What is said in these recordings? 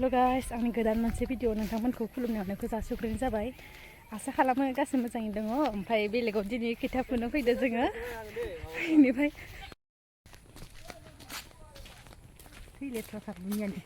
hello guys आंनि गोदान मोनसे भिडिअ नोंथांमोनखौ खुलुमनायखौ जासिहरनाय जाबाय आसा खालामो गासिबो मोजाङै दङ ओमफ्राय बेलेगाव दिनै खैथा फुनो फैदो जोङो बेनिफ्राय लेथ्राथार बुनियानि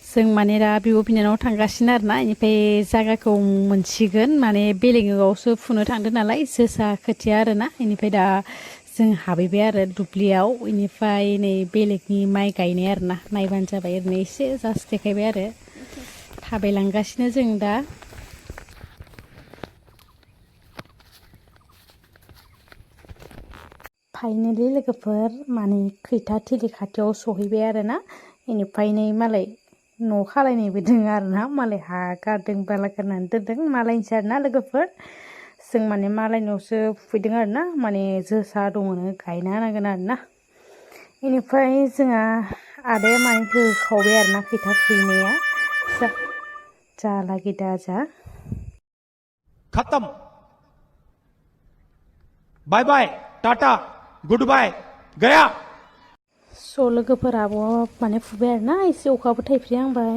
जों माने दा बिब' बिनानाव थांगासिनो आरोना इनिफ्राय जायगाखौ मोनसिगोन माने बेलेगावसो फुनो थांदों नालाय जोसा खोथिया आरोना इनिफ्राय दा जों हाबैबाय आरो दुब्लियाव इनिफ्राय नै बेलेगनि माइ गायनाय आरोना नायबानो जाबाय ओरैनो एसे जास्ट देखायबाय आरो थाबायलांगासिनो जों दा फाइनेलि लोगोफोर माने खैथा थिलि खाथियाव सहैबाय आरोना इनिफ्राय नै मालाय न' खालायनायबो दङ आरोना मालाय हा गारदों बाला गारनानै दोनदों मालायनिसो आरोना लोगोफोर जों माने मालायनावसो फुफैदों आरोना माने जोसा दङनो गायना होनांगोन आरोना इनिफ्राय जोंहा आदाया माने होखावबाय आरोना खैथा फुहैनाया जाला गिदा जा खत्म बाय बाय टाटा गुड बाय गया लोगोफोराबो माने फुबाय आरोना एसे अखाबो थाइफ्रिहांबाय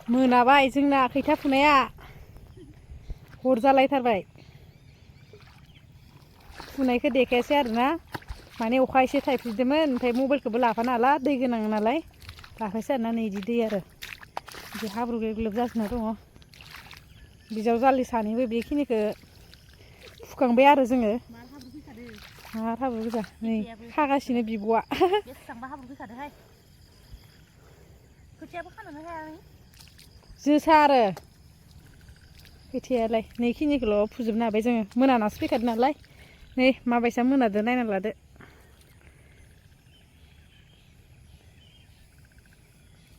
मोनाबाय जोंना खैथा फुनाया हर जालायथारबाय फुनायखौ देखायासै आरोना माने अखा एसे थाइफ्रिदोंमोन ओमफ्राय मबाइलखौबो लाफानो हाला दै गोनां नालाय लाखासै आरोना नै इदि दै आरो बिदि हाब्रु ग्लेब जासिना दङ बिजावजालि सानैबो बेखिनिखौ फुखांबाय आरो जोङो मा हाब्रु गोजा नै खागासिनो बिब'आ बेसेबांबा हाब्रु गोसादोंहाय खोथियाबो खानोनो हाया जोसा आरो खोथियालाय नैखिनिखौल' फुजोबनो हाबाय जोङो मोनानासो फैखादों नालाय नै माबायसा मोनादो नायना लादो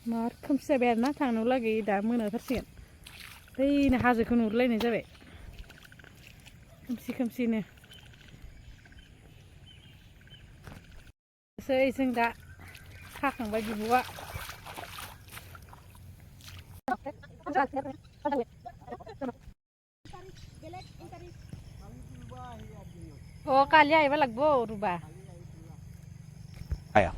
मार खोमसि जाबाय आरोना थांनो लागै दा मोनाथारसिगोन बैनो हाजोखौ नुहुरलायनाय जाबाय खोमसि खोमसिनो जों दा खाखांबाय बिब'आ कालि आइबा लागबो रुबा आया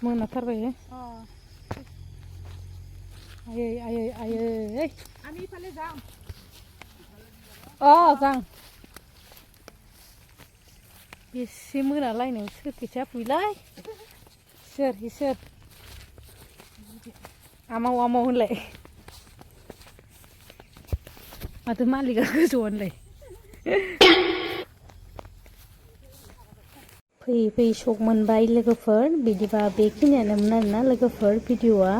मोनाथारबाय आयै आयै आयै आं इफाले जां जां बेसे मोनालायनो सोर खोथिया फुयोलाय सोर आमाव आमाव होनलाय माथो मालिकआ गोजौआनोलाय फैयै फैयै सक मोनबाय लोगोफोर बिदिबा बेखिनियानोमोन आरोना लोगोफोर भिडिअआ